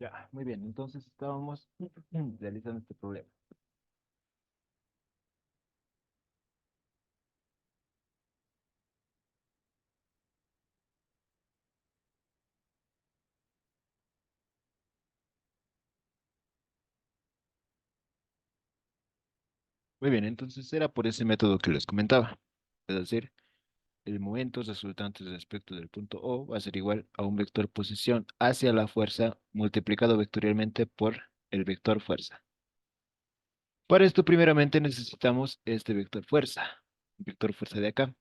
Ya, muy bien. Entonces estábamos realizando este problema. Muy bien, entonces era por ese método que les comentaba. Es decir, el momento resultante respecto del punto O va a ser igual a un vector posición hacia la fuerza multiplicado vectorialmente por el vector fuerza. Para esto, primeramente necesitamos este vector fuerza de acá.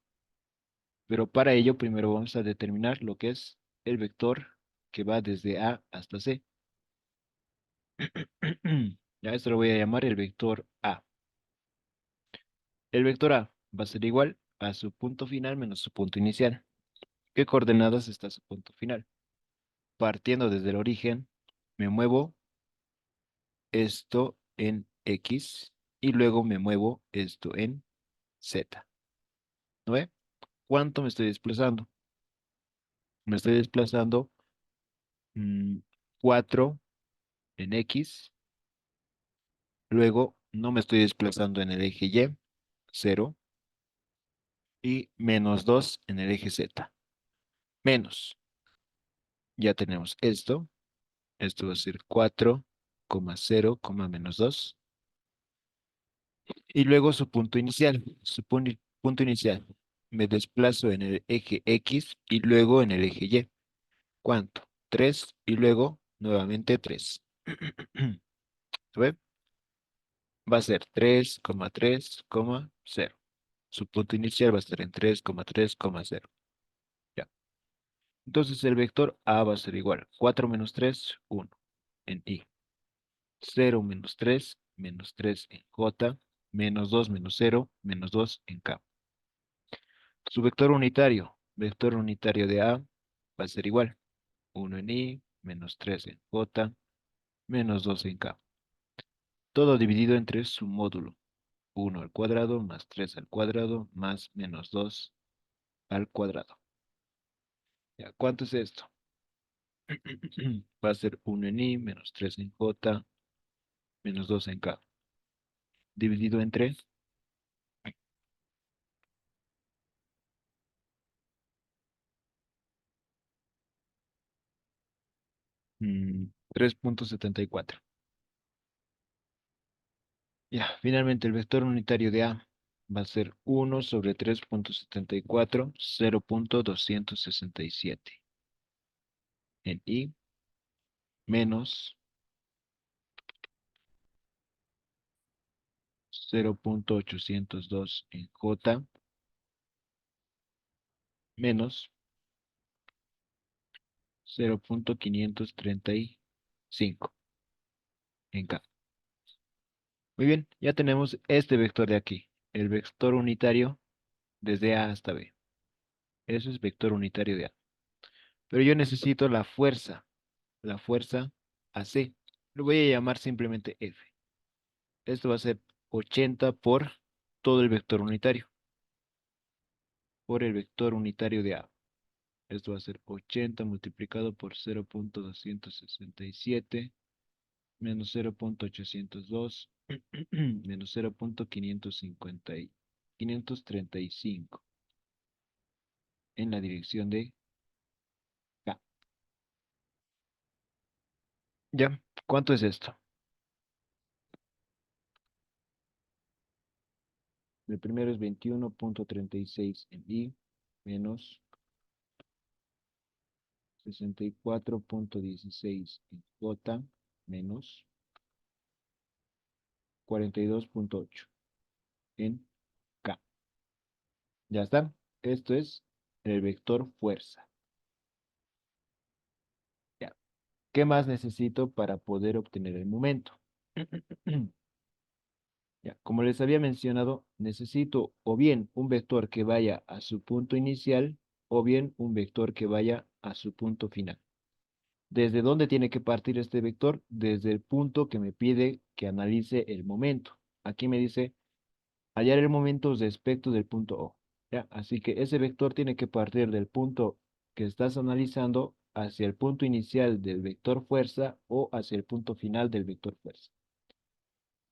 Pero para ello, primero vamos a determinar lo que es el vector que va desde A hasta C. Ya esto lo voy a llamar el vector A. El vector A va a ser igual a su punto final menos su punto inicial. ¿Qué coordenadas está su punto final? Partiendo desde el origen, me muevo esto en X y luego me muevo esto en Z. ¿No ve? ¿Cuánto me estoy desplazando? Me estoy desplazando 4 en X, luego no me estoy desplazando en el eje Y, 0, y menos 2 en el eje Z. Menos, ya tenemos esto va a ser 4,0, menos 2. Y luego su punto inicial. Punto inicial. Me desplazo en el eje X y luego en el eje Y. ¿Cuánto? 3 y luego nuevamente 3. ¿Ve? Va a ser 3,3,0. Su punto inicial va a estar en 3,3,0. Ya. Entonces el vector A va a ser igual. 4 menos 3, 1 en Y. 0 menos 3 en J, menos 2 menos 0, menos 2 en K. Su vector unitario de A va a ser igual. 1 en I, menos 3 en J, menos 2 en K. Todo dividido entre su módulo. 1 al cuadrado más 3 al cuadrado más menos 2 al cuadrado. Ya, ¿cuánto es esto? Va a ser 1 en I, menos 3 en J, menos 2 en K. Dividido entre 3,74. Ya, finalmente el vector unitario de A va a ser 1 sobre 3,74, 0,267. En I, menos 0,802 en J, menos 0,535 en K. Muy bien, ya tenemos este vector de aquí, el vector unitario desde A hasta B. Eso es vector unitario de A. Pero yo necesito la fuerza AC. Lo voy a llamar simplemente F. Esto va a ser 80 por todo el vector unitario, por el vector unitario de A. Esto va a ser 80 multiplicado por 0,267 menos 0,802 menos 535 en la dirección de K. ¿Ya? ¿Cuánto es esto? El primero es 21,36 en I menos 64,16 en J menos 42,8 en K. Ya está. Esto es el vector fuerza. Ya. ¿Qué más necesito para poder obtener el momento? Ya. Como les había mencionado, necesito o bien un vector que vaya a su punto inicial o bien un vector que vaya a su punto final. ¿Desde dónde tiene que partir este vector? Desde el punto que me pide que analice el momento. Aquí me dice hallar el momento respecto del punto O. ¿Ya? Así que ese vector tiene que partir del punto que estás analizando hacia el punto inicial del vector fuerza o hacia el punto final del vector fuerza.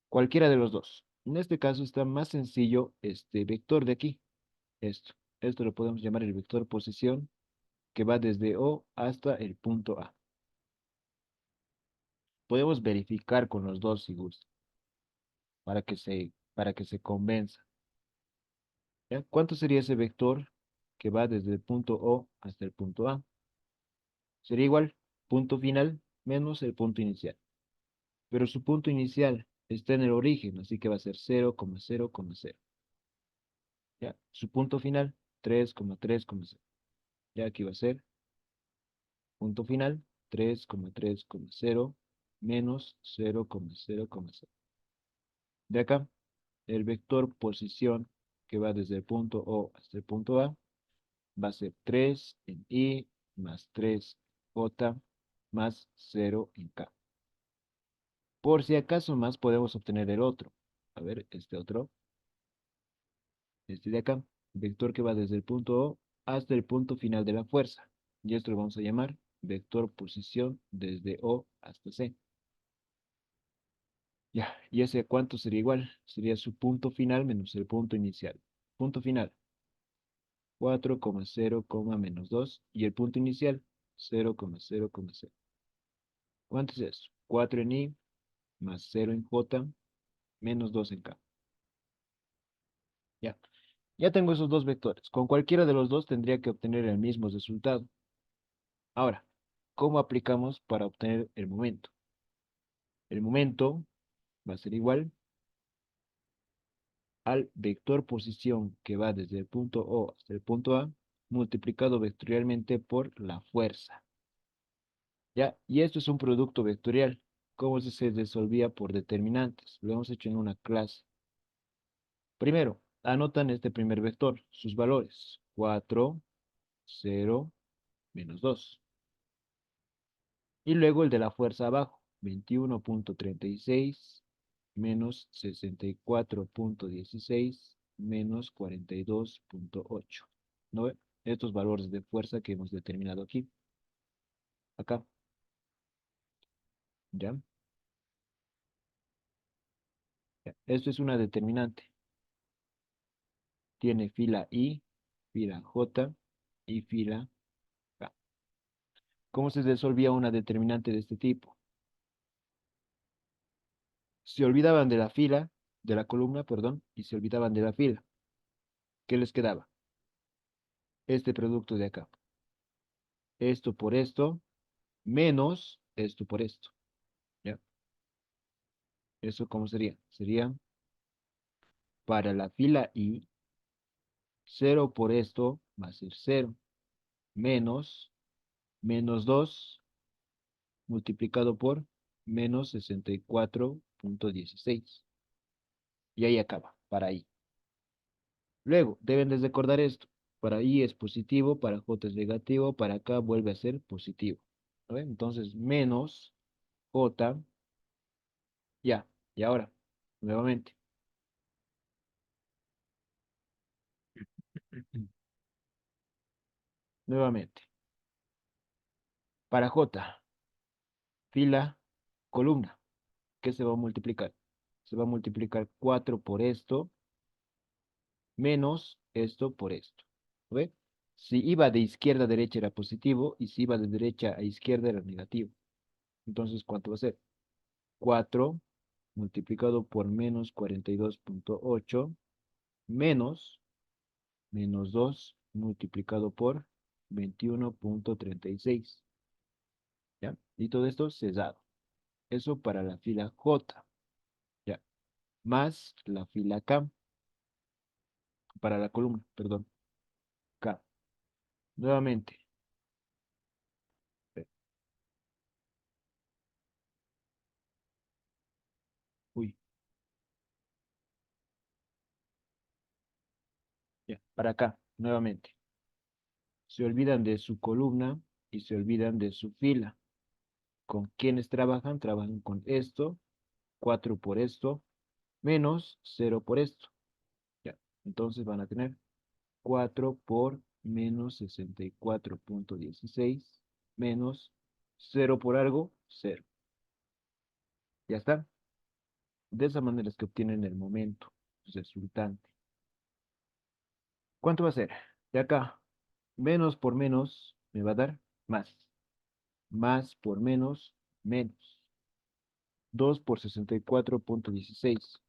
Cualquiera de los dos. En este caso está más sencillo este vector de aquí, esto. Esto lo podemos llamar el vector posición, que va desde O hasta el punto A. Podemos verificar con los dos si gusta, para que se convenza. ¿Ya? ¿Cuánto sería ese vector que va desde el punto O hasta el punto A? Sería igual, punto final menos el punto inicial. Pero su punto inicial está en el origen, así que va a ser 0,0,0. ¿Ya? Su punto final, 3,3,0. Ya aquí va a ser punto final, 3,3,0 menos 0,0,0. De acá, el vector posición que va desde el punto O hasta el punto A va a ser 3 en I más 3 J más 0 en K. Por si acaso más podemos obtener el otro. A ver, este otro, este de acá, vector que va desde el punto O hasta el punto final de la fuerza. Y esto lo vamos a llamar vector posición desde O hasta C. Ya, ¿y ese cuánto sería igual? Sería su punto final menos el punto inicial. Punto final, 4,0, menos 2. Y el punto inicial, 0,0,0. ¿Cuánto es eso? 4 en I más 0 en J menos 2 en K. Ya. Ya tengo esos dos vectores. Con cualquiera de los dos tendría que obtener el mismo resultado. Ahora, ¿cómo aplicamos para obtener el momento? El momento va a ser igual al vector posición que va desde el punto O hasta el punto A, multiplicado vectorialmente por la fuerza. ¿Ya? Y esto es un producto vectorial. ¿Cómo se resolvía por determinantes? Lo hemos hecho en una clase. Primero, anotan este primer vector, sus valores. 4, 0, menos 2. Y luego el de la fuerza abajo, 21,36 menos 64,16 menos 42,8. ¿No ve? Estos valores de fuerza que hemos determinado aquí, acá, ¿ya? Ya. Esto es una determinante. Tiene fila I, fila J y fila K. ¿Cómo se resolvía una determinante de este tipo? Se olvidaban de la fila, de la columna, perdón, y se olvidaban de la fila. ¿Qué les quedaba? Este producto de acá. Esto por esto, menos esto por esto. ¿Ya? ¿Eso cómo sería? Sería para la fila I, 0 por esto va a ser 0, menos, menos 2 multiplicado por menos 64,16. Y ahí acaba, para I. Luego, deben de recordar esto. Para I es positivo, para J es negativo, para acá vuelve a ser positivo. ¿No ven? Entonces, menos J, ya. Y ahora, nuevamente. Nuevamente. Para J, fila, columna. ¿Qué se va a multiplicar? Se va a multiplicar 4 por esto, menos esto por esto. ¿Ve? Si iba de izquierda a derecha era positivo, y si iba de derecha a izquierda era negativo. Entonces, ¿cuánto va a ser? 4 multiplicado por menos 42,8 menos menos 2 multiplicado por 21,36. ¿Ya? Y todo esto cesado. Eso para la fila J. ¿Ya? Más la fila K, para la columna, perdón, K. Nuevamente, eh, uy, ya, para acá, nuevamente. Se olvidan de su columna y se olvidan de su fila. ¿Con quiénes trabajan? Trabajan con esto, 4 por esto, menos 0 por esto. Ya, entonces van a tener 4 por menos 64.16 menos 0 por algo, 0. Ya está. De esa manera es que obtienen el momento resultante. ¿Cuánto va a ser? De acá, menos por menos me va a dar más. Más por menos, menos. 2 por 64.16.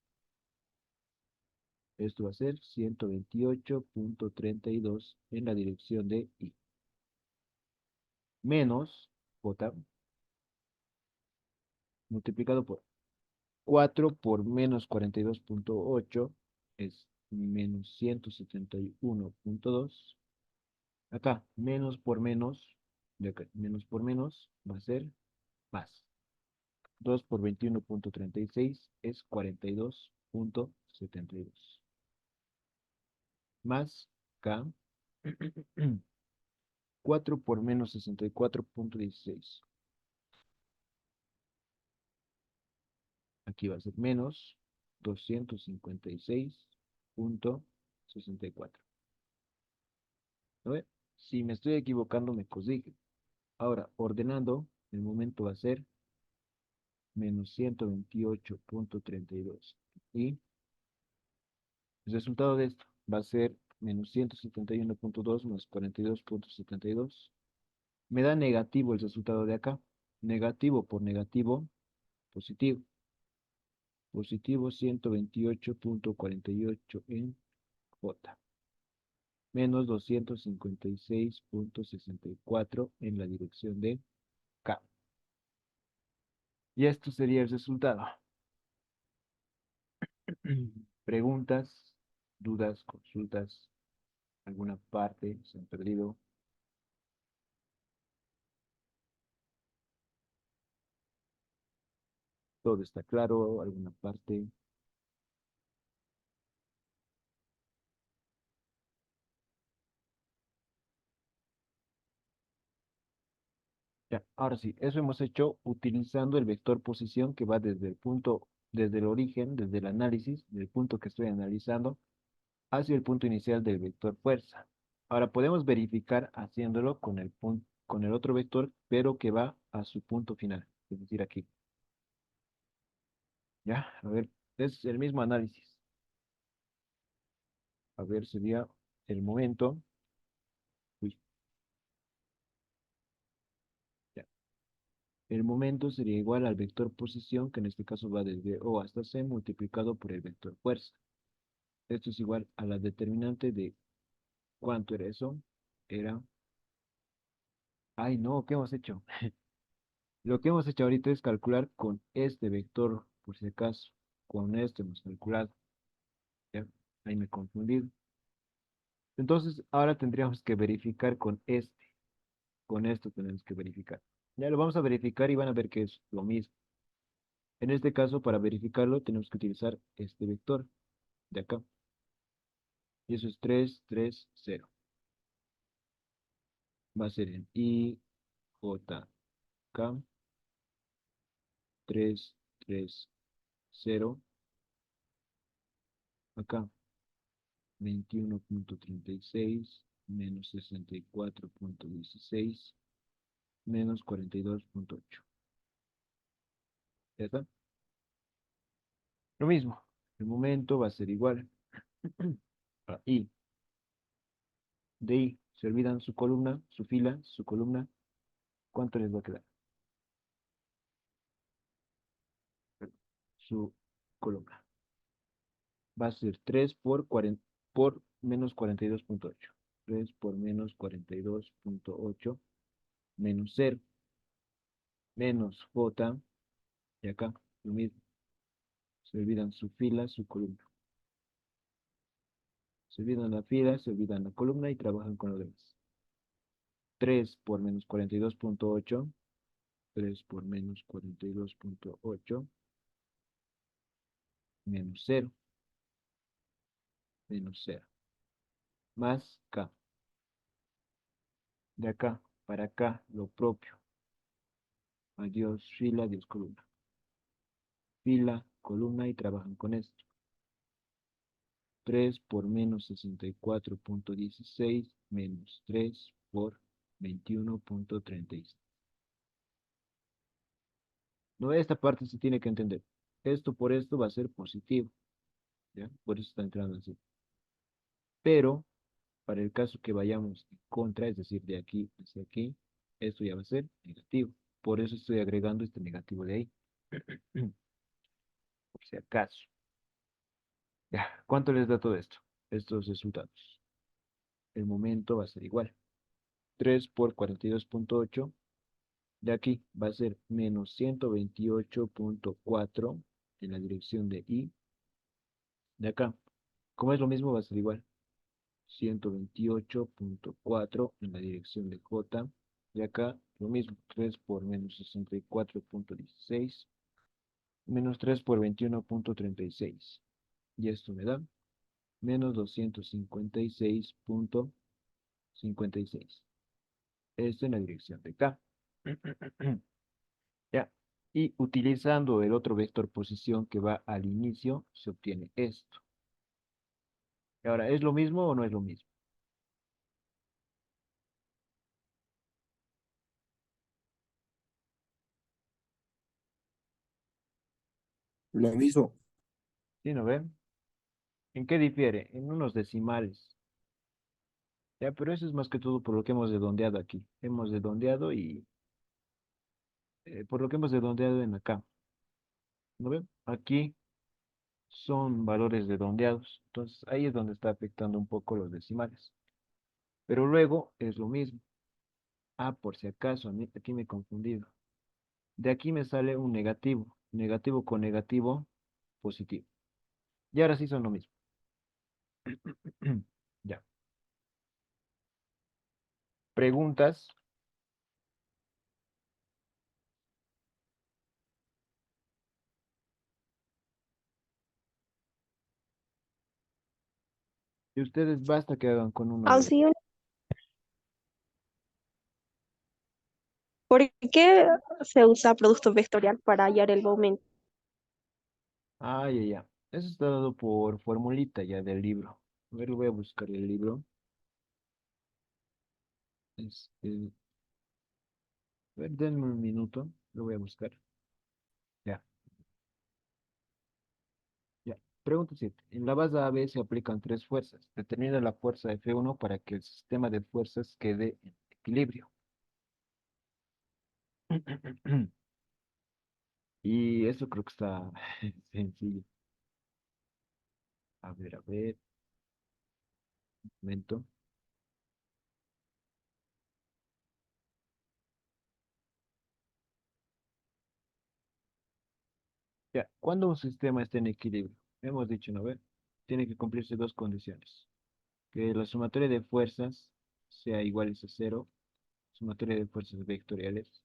Esto va a ser 128.32 en la dirección de I. Menos J multiplicado por 4 por menos 42.8 es menos 171.2. Acá, menos por menos, de acá, menos por menos va a ser más. 2 por 21.36 es 42.72. Más K, 4 por menos 64.16. Aquí va a ser menos 256.64. ¿No ve? Si me estoy equivocando, me corrige. Ahora, ordenando, el momento va a ser menos 128.32. Y el resultado de esto va a ser menos 171.2 más 42.72. Me da negativo el resultado de acá. Negativo por negativo, positivo. Positivo 128.48 en J. Menos 256.64 en la dirección de K. Y esto sería el resultado. Preguntas, dudas, consultas, alguna parte se han perdido. Todo está claro, alguna parte. Ya, ahora sí, eso hemos hecho utilizando el vector posición que va desde el punto, desde el origen, desde el análisis, del punto que estoy analizando, hacia el punto inicial del vector fuerza. Ahora podemos verificar haciéndolo con el punto, con el otro vector, pero que va a su punto final, es decir, aquí. Ya, a ver, es el mismo análisis. A ver, sería el momento. Uy, ya. El momento sería igual al vector posición, que en este caso va desde O hasta C, multiplicado por el vector fuerza. Esto es igual a la determinante de ¿cuánto era eso? Era, ay no, ¿qué hemos hecho? Lo que hemos hecho ahorita es calcular con este vector, por si acaso, con este hemos calculado, ¿ya? Ahí me he confundido. Entonces, ahora tendríamos que verificar con esto tenemos que verificar. Ya lo vamos a verificar y van a ver que es lo mismo. En este caso, para verificarlo, tenemos que utilizar este vector de acá. Y eso es 3, 3, 0. Va a ser en I, J, K, 3, 3, 0. Acá, 21.36 menos 64.16 menos 42.8. ¿Ya está? Lo mismo. El momento va a ser igual a I. De I, se olvidan su columna, su fila, su columna. ¿Cuánto les va a quedar? Su columna. Va a ser 3 por, 40, por menos 42.8. 3 por menos 42.8 menos 0 menos J. Y acá, lo mismo. Se olvidan su fila, su columna. Se olvidan la fila, se olvidan la columna y trabajan con lo demás. 3 por menos 42.8. 3 por menos 42.8 menos 0. Menos 0. Más K. De acá para acá, lo propio. Adiós fila, adiós columna. Fila, columna y trabajan con esto. 3 por menos 64,16 menos 3 por 21,36. No, esta parte se tiene que entender. Esto por esto va a ser positivo, ¿ya? Por eso está entrando así. Pero, para el caso que vayamos en contra, es decir, de aquí hacia aquí, esto ya va a ser negativo. Por eso estoy agregando este negativo de ahí. Por si acaso. Ya, ¿cuánto les da todo esto? Estos resultados. El momento va a ser igual. 3 por 42,8. De aquí va a ser menos 128,4 en la dirección de I. De acá, como es lo mismo, va a ser igual. 128,4 en la dirección de J. De acá, lo mismo. 3 por menos 64,16 menos 3 por 21,36. Y esto me da menos 256,56. Esto en la dirección de K. Ya. Y utilizando el otro vector posición que va al inicio, se obtiene esto. Ahora, ¿es lo mismo o no es lo mismo? Lo mismo. ¿Sí, no ven? ¿En qué difiere? En unos decimales. Ya, pero eso es más que todo por lo que hemos redondeado aquí. Hemos redondeado y por lo que hemos redondeado en acá. ¿No ven? Aquí son valores redondeados. Entonces, ahí es donde está afectando un poco los decimales. Pero luego es lo mismo. Ah, por si acaso, aquí me he confundido. De aquí me sale un negativo. Negativo con negativo, positivo. Y ahora sí son lo mismo. Ya. Preguntas. Y ustedes basta que hagan con uno de Auxilio, estos. ¿por qué se usa producto vectorial para hallar el momento? Ah, ya, ya. Eso está dado por formulita ya del libro. A ver, voy a buscar el libro. Este, a ver, denme un minuto. Lo voy a buscar. Ya, ya. Pregunta 7. En la base AB se aplican tres fuerzas. Determina la fuerza F1 para que el sistema de fuerzas quede en equilibrio. Y eso creo que está sencillo. A ver, un momento. Ya, cuando un sistema está en equilibrio, hemos dicho, ¿no ve? Tiene que cumplirse dos condiciones. Que la sumatoria de fuerzas sea iguales a cero, sumatoria de fuerzas vectoriales,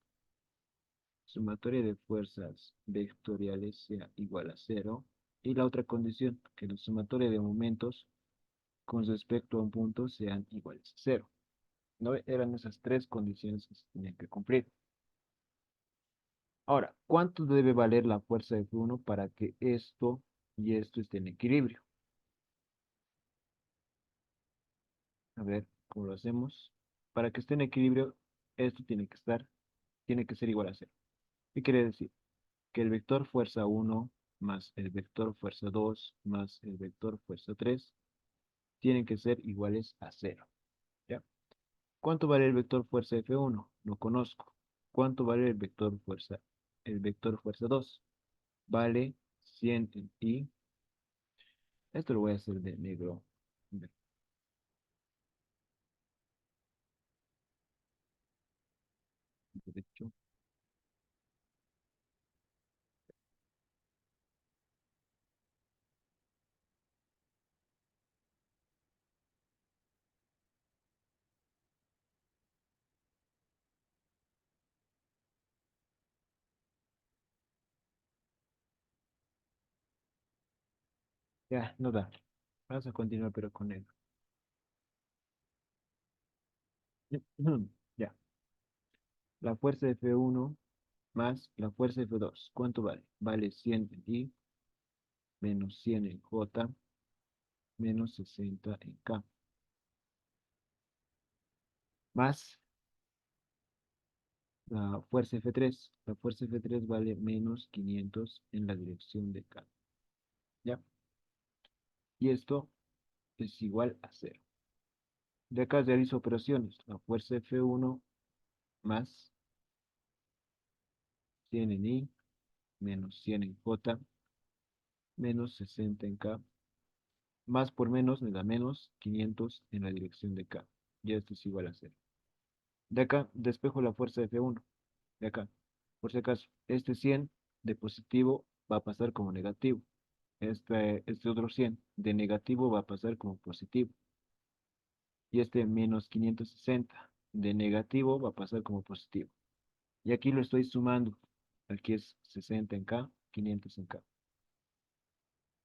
sumatoria de fuerzas vectoriales sea igual a cero, y la otra condición, que la sumatoria de momentos con respecto a un punto sean iguales a cero. ¿No ve? Eran esas tres condiciones que se tenían que cumplir. Ahora, ¿cuánto debe valer la fuerza F1 para que esto y esto estén en equilibrio? A ver, ¿cómo lo hacemos? Para que esté en equilibrio, esto tiene que ser igual a cero. ¿Qué quiere decir? Que el vector fuerza 1 más el vector fuerza 2 más el vector fuerza 3 tienen que ser iguales a cero. ¿Ya? ¿Cuánto vale el vector fuerza F1? No conozco. ¿Cuánto vale el vector fuerza 2? Vale 100 en I. Esto lo voy a hacer de negro. Derecho. Ya, no da. Vamos a continuar pero con negro. Ya. La fuerza F1 más la fuerza F2. ¿Cuánto vale? Vale 100 en I menos 100 en J menos 60 en K. Más la fuerza F3. La fuerza F3 vale menos 500 en la dirección de K. ¿Ya? Y esto es igual a 0. De acá realizo operaciones. La fuerza F1 más 100 en I, menos 100 en J, menos 60 en K. Más por menos me da menos 500 en la dirección de K. Y esto es igual a 0. De acá despejo la fuerza F1. De acá. Por si acaso, este 100 de positivo va a pasar como negativo. Este otro 100 de negativo va a pasar como positivo. Y este menos 560 de negativo va a pasar como positivo. Y aquí lo estoy sumando. Aquí es 60 en K, 500 en K.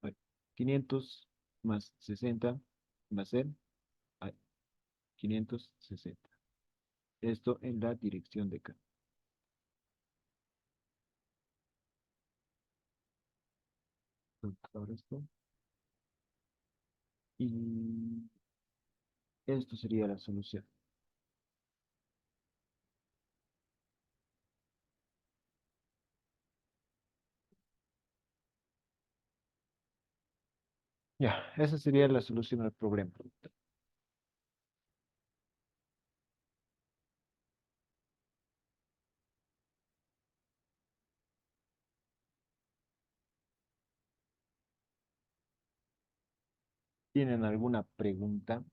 Bueno, 500 más 60 va a ser 560. Esto en la dirección de K. Entonces, ahora esto. Y esto sería la solución. Ya, esa sería la solución al problema. ¿Tienen alguna pregunta?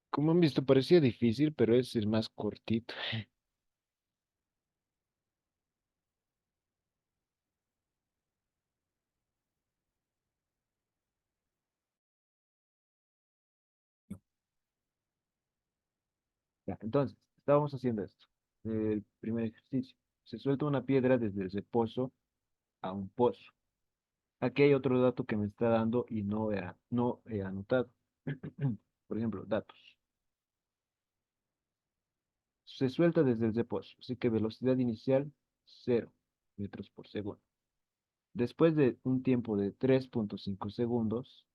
Como han visto, parecía difícil, pero es el más cortito. Ya, entonces, estábamos haciendo esto. El primer ejercicio. Se suelta una piedra desde ese pozo a un pozo. Aquí hay otro dato que me está dando y no he anotado. Por ejemplo, datos. Se suelta desde el pozo, así que velocidad inicial 0 metros por segundo. Después de un tiempo de 3.5 segundos,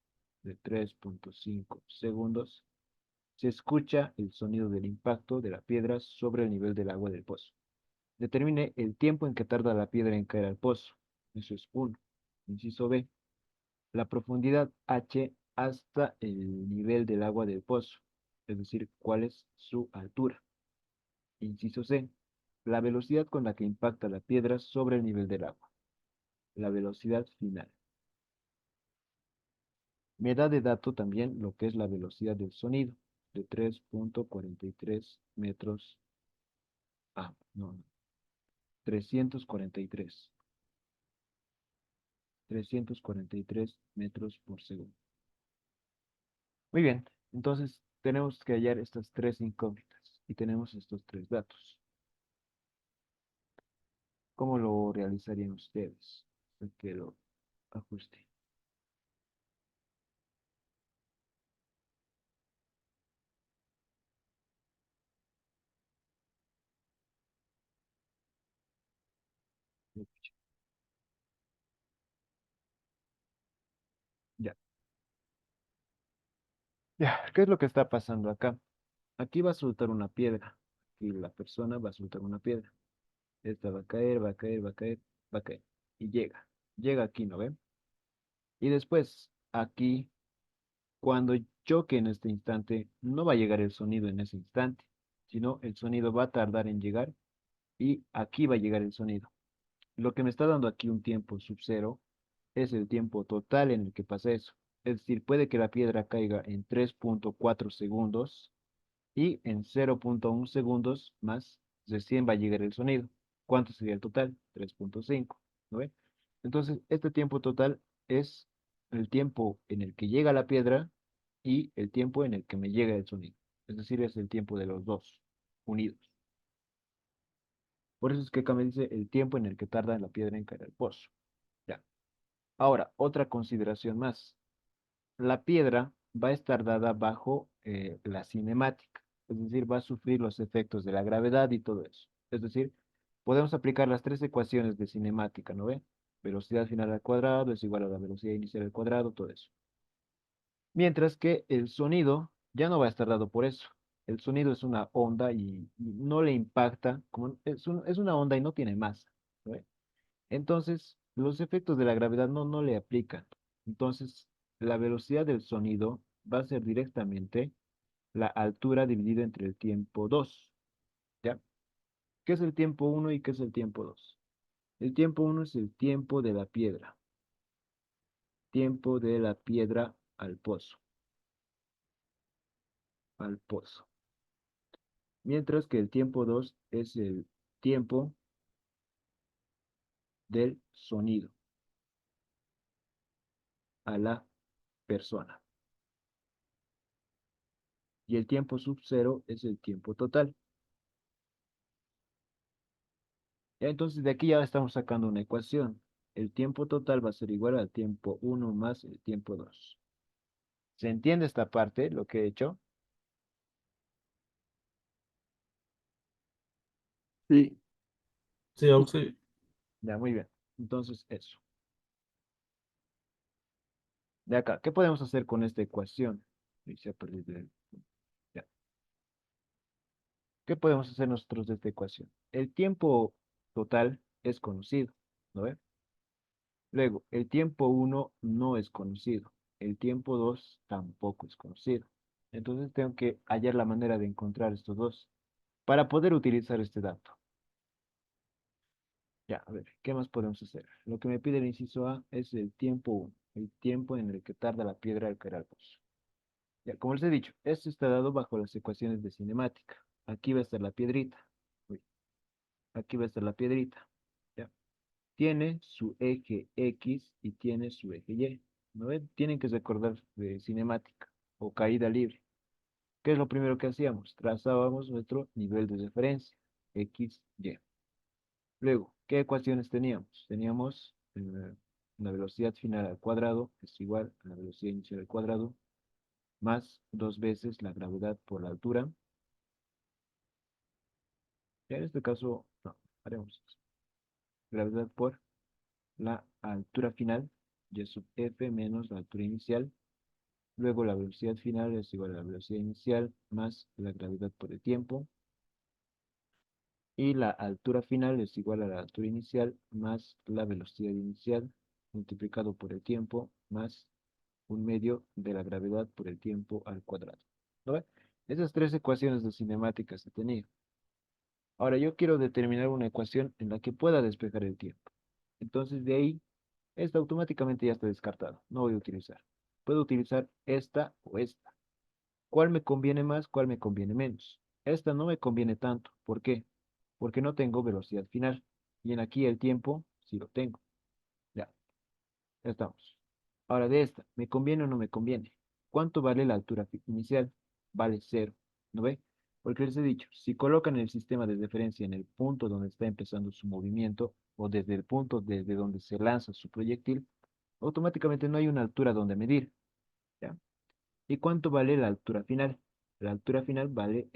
se escucha el sonido del impacto de la piedra sobre el nivel del agua del pozo. Determine el tiempo en que tarda la piedra en caer al pozo. Eso es 1. Inciso B. La profundidad H hasta el nivel del agua del pozo. Es decir, cuál es su altura. Inciso C. La velocidad con la que impacta la piedra sobre el nivel del agua. La velocidad final. Me da de dato también lo que es la velocidad del sonido, de 3.43 metros. No, 343. 343 metros por segundo. Muy bien, entonces tenemos que hallar estas tres incógnitas y tenemos estos tres datos. ¿Cómo lo realizarían ustedes? Que lo ajuste. Ya. Ya, ¿qué es lo que está pasando acá? Aquí va a soltar una piedra y la persona va a soltar una piedra. Esta va a caer, va a caer, va a caer, va a caer. Y llega aquí, ¿no ven? Y después, aquí, cuando choque en este instante, no va a llegar el sonido en ese instante, sino el sonido va a tardar en llegar y aquí va a llegar el sonido. Lo que me está dando aquí un tiempo sub cero es el tiempo total en el que pasa eso. Es decir, puede que la piedra caiga en 3.4 segundos y en 0.1 segundos más recién va a llegar el sonido. ¿Cuánto sería el total? 3.5, ¿no ve? Entonces, este tiempo total es el tiempo en el que llega la piedra y el tiempo en el que me llega el sonido. Es decir, es el tiempo de los dos unidos. Por eso es que acá me dice el tiempo en el que tarda la piedra en caer al pozo. Ya. Ahora, otra consideración más. La piedra va a estar dada bajo la cinemática, es decir, va a sufrir los efectos de la gravedad y todo eso. Es decir, podemos aplicar las tres ecuaciones de cinemática, ¿no ve? Velocidad final al cuadrado es igual a la velocidad inicial al cuadrado, todo eso. Mientras que el sonido ya no va a estar dado por eso. El sonido es una onda y no le impacta, como es una onda y no tiene masa, ¿no ve? Entonces, los efectos de la gravedad no le aplican. Entonces, la velocidad del sonido va a ser directamente la altura dividida entre el tiempo 2, ¿ya? ¿Qué es el tiempo uno y qué es el tiempo 2? El tiempo uno es el tiempo de la piedra al pozo. Mientras que el tiempo 2 es el tiempo del sonido a la persona. Y el tiempo sub cero es el tiempo total. Ya, entonces de aquí ya estamos sacando una ecuación. El tiempo total va a ser igual al tiempo uno más el tiempo 2. ¿Se entiende esta parte, lo que he hecho? Sí. Sí, aún sí. Ya, muy bien. Entonces eso. De acá, ¿qué podemos hacer con esta ecuación? Y se ha perdido ya. ¿Qué podemos hacer nosotros de esta ecuación? El tiempo total es conocido, ¿no ve? Luego, el tiempo uno no es conocido. El tiempo 2 tampoco es conocido. Entonces tengo que hallar la manera de encontrar estos dos para poder utilizar este dato. Ya, a ver, ¿qué más podemos hacer? Lo que me pide el inciso A es el tiempo 1, el tiempo en el que tarda la piedra al caer al pozo. Ya, como les he dicho, esto está dado bajo las ecuaciones de cinemática. Aquí va a estar la piedrita. Uy, aquí va a estar la piedrita. Ya. Tiene su eje X y tiene su eje Y. ¿No ven? Tienen que recordar de cinemática o caída libre. ¿Qué es lo primero que hacíamos? Trazábamos nuestro nivel de referencia, X, Y. Luego, ¿qué ecuaciones teníamos? Teníamos la velocidad final al cuadrado es igual a la velocidad inicial al cuadrado más dos veces la gravedad por la altura. Ya en este caso, no, haremos eso. Gravedad por la altura final, y sub f menos la altura inicial. Luego la velocidad final es igual a la velocidad inicial más la gravedad por el tiempo. Y la altura final es igual a la altura inicial más la velocidad inicial multiplicado por el tiempo más un medio de la gravedad por el tiempo al cuadrado. ¿No ve? Esas tres ecuaciones de cinemática se tenían. Ahora yo quiero determinar una ecuación en la que pueda despejar el tiempo. Entonces de ahí, esta automáticamente ya está descartada. No voy a utilizar. Puedo utilizar esta o esta. ¿Cuál me conviene más? ¿Cuál me conviene menos? Esta no me conviene tanto. ¿Por qué? Porque no tengo velocidad final. Y en aquí el tiempo sí lo tengo. Ya, ya estamos. Ahora de esta, ¿me conviene o no me conviene? ¿Cuánto vale la altura inicial? Vale cero. ¿No ve? Porque les he dicho, si colocan el sistema de referencia en el punto donde está empezando su movimiento o desde el punto desde donde se lanza su proyectil, automáticamente no hay una altura donde medir. ¿Ya? ¿Y cuánto vale la altura final? La altura final vale